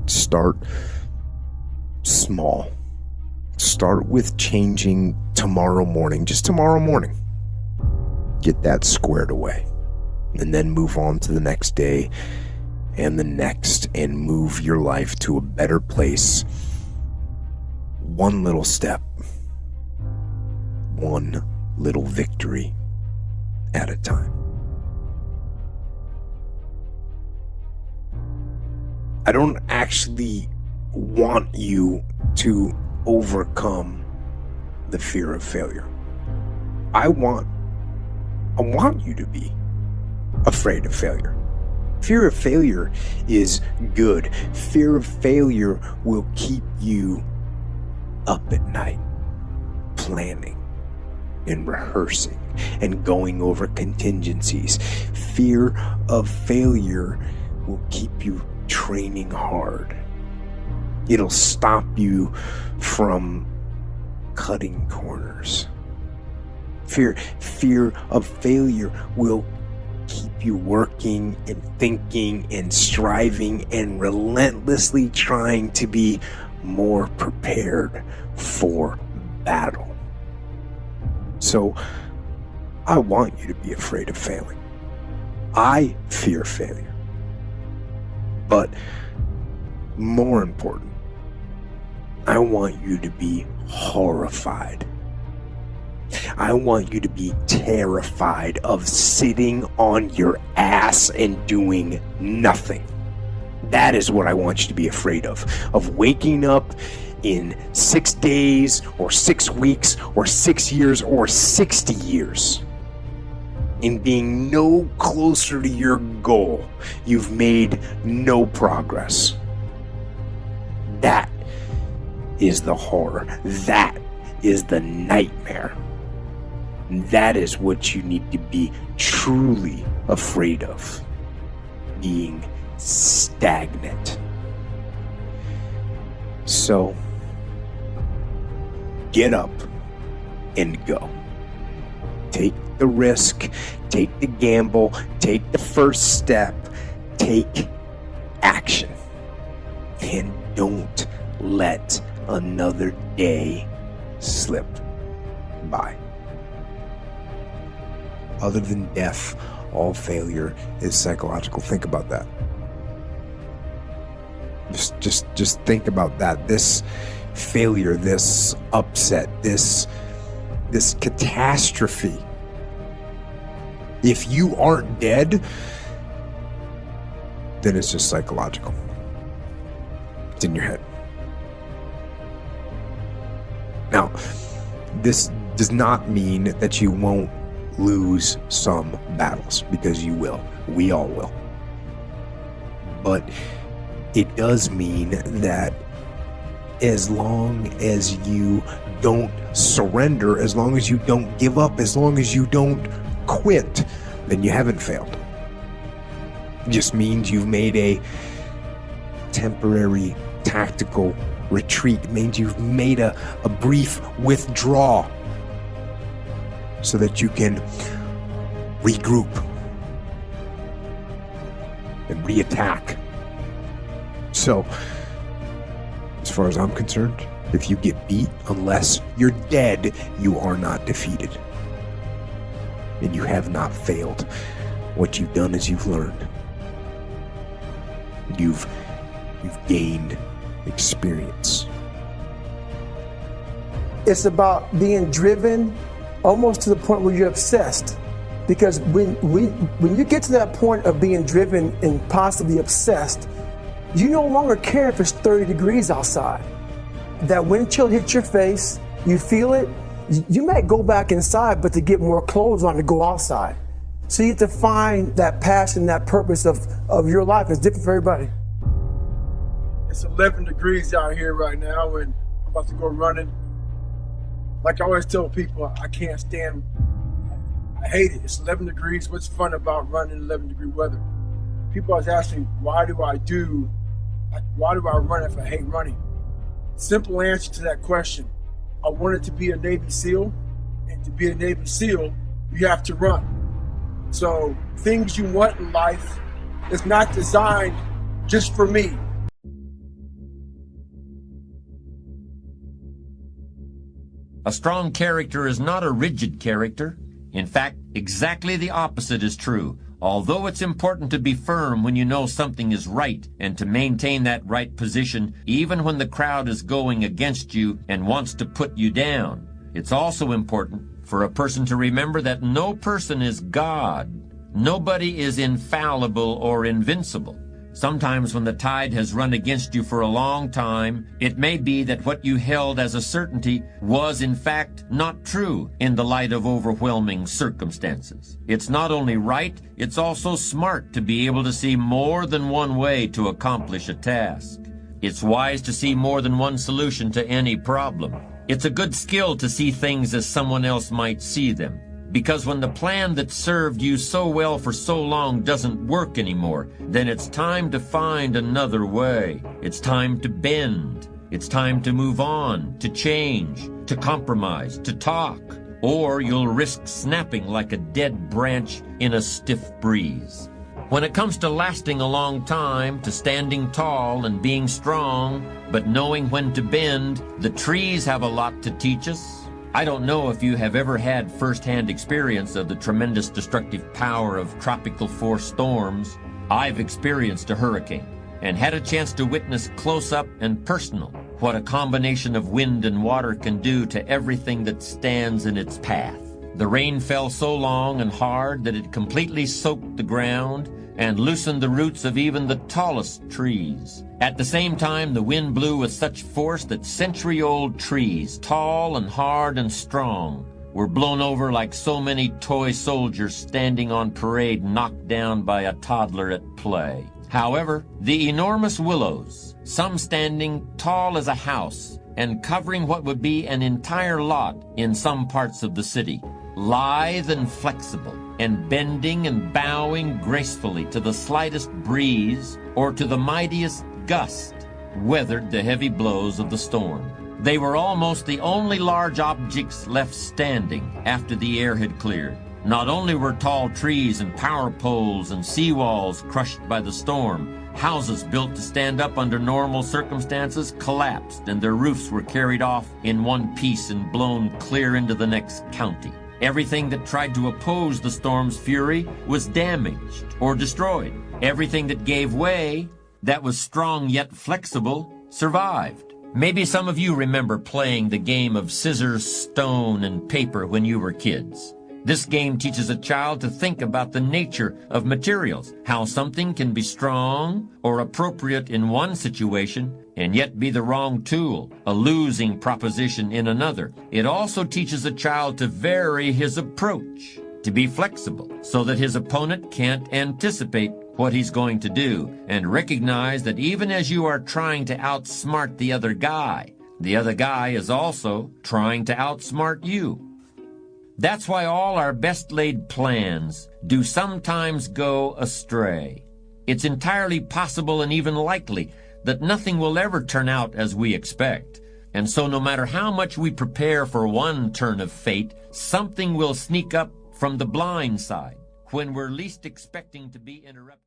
Start small. Start with changing tomorrow morning, just tomorrow morning. Get that squared away. And then move on to the next day and the next, and move your life to a better place. One little step. One little victory at a time. I don't actually want you to overcome the fear of failure. I want you to be afraid of failure. Fear of failure is good. Fear of failure will keep you up at night, planning and rehearsing and going over contingencies. Fear of failure will keep you training hard. It'll stop you from cutting corners. Fear of failure will keep you working and thinking and striving and relentlessly trying to be more prepared for battle. So I want you to be afraid of failing. I fear failure. But more important, I want you to be horrified. I want you to be terrified of sitting on your ass and doing nothing. That is what I want you to be afraid of waking up in 6 days or 6 weeks or 6 years or 60 years and being no closer to your goal. You've made no progress. That is the horror. That is the nightmare. That is what you need to be truly afraid of. Being stagnant. So, get up and go. Take the risk, take the gamble, take the first step, take action. And don't let another day slip by. Other than death, all failure is psychological. Think about that. Just think about that. This failure, this upset, this catastrophe. If you aren't dead, then it's just psychological. It's in your head. Now, this does not mean that you won't lose some battles, because you will. We all will. But it does mean that as long as you don't surrender, as long as you don't give up, as long as you don't quit, then you haven't failed. It just means you've made a temporary tactical retreat. It means you've made a brief withdrawal so that you can regroup and reattack. So, as far as I'm concerned, if you get beat, unless you're dead, you are not defeated. And you have not failed. What you've done is you've learned. You've gained experience. It's about being driven almost to the point where you're obsessed. Because when you get to that point of being driven and possibly obsessed, you no longer care if it's 30 degrees outside. That wind chill hits your face, you feel it, you might go back inside, but to get more clothes on to go outside. So you have to find that passion, that purpose of your life. It's different for everybody. It's 11 degrees out here right now, and I'm about to go running. Like I always tell people, I can't stand, I hate it. It's 11 degrees. What's fun about running in 11 degree weather? People always ask me, why do I run if I hate running? Simple answer to that question. I wanted to be a Navy SEAL, and to be a Navy SEAL, you have to run. So things you want in life is not designed just for me. A strong character is not a rigid character. In fact, exactly the opposite is true. Although it's important to be firm when you know something is right and to maintain that right position even when the crowd is going against you and wants to put you down, it's also important for a person to remember that no person is God. Nobody is infallible or invincible. Sometimes when the tide has run against you for a long time, it may be that what you held as a certainty was in fact not true in the light of overwhelming circumstances. It's not only right, it's also smart to be able to see more than one way to accomplish a task. It's wise to see more than one solution to any problem. It's a good skill to see things as someone else might see them. Because when the plan that served you so well for so long doesn't work anymore, then it's time to find another way. It's time to bend. It's time to move on, to change, to compromise, to talk. Or you'll risk snapping like a dead branch in a stiff breeze. When it comes to lasting a long time, to standing tall and being strong, but knowing when to bend, the trees have a lot to teach us. I don't know if you have ever had first-hand experience of the tremendous destructive power of tropical force storms. I've experienced a hurricane and had a chance to witness close-up and personal what a combination of wind and water can do to everything that stands in its path. The rain fell so long and hard that it completely soaked the ground and loosened the roots of even the tallest trees. At the same time, the wind blew with such force that century-old trees, tall and hard and strong, were blown over like so many toy soldiers standing on parade knocked down by a toddler at play. However, the enormous willows, some standing tall as a house and covering what would be an entire lot in some parts of the city, lithe and flexible, and bending and bowing gracefully to the slightest breeze or to the mightiest gust, weathered the heavy blows of the storm. They were almost the only large objects left standing after the air had cleared. Not only were tall trees and power poles and seawalls crushed by the storm, houses built to stand up under normal circumstances collapsed and their roofs were carried off in one piece and blown clear into the next county. Everything that tried to oppose the storm's fury was damaged or destroyed. Everything that gave way, that was strong yet flexible, survived. Maybe some of you remember playing the game of scissors, stone, and paper when you were kids. This game teaches a child to think about the nature of materials, how something can be strong or appropriate in one situation and yet be the wrong tool, a losing proposition in another. It also teaches a child to vary his approach, to be flexible, so that his opponent can't anticipate what he's going to do, and recognize that even as you are trying to outsmart the other guy is also trying to outsmart you. That's why all our best-laid plans do sometimes go astray. It's entirely possible and even likely that nothing will ever turn out as we expect. And so no matter how much we prepare for one turn of fate, something will sneak up from the blind side when we're least expecting to be interrupted.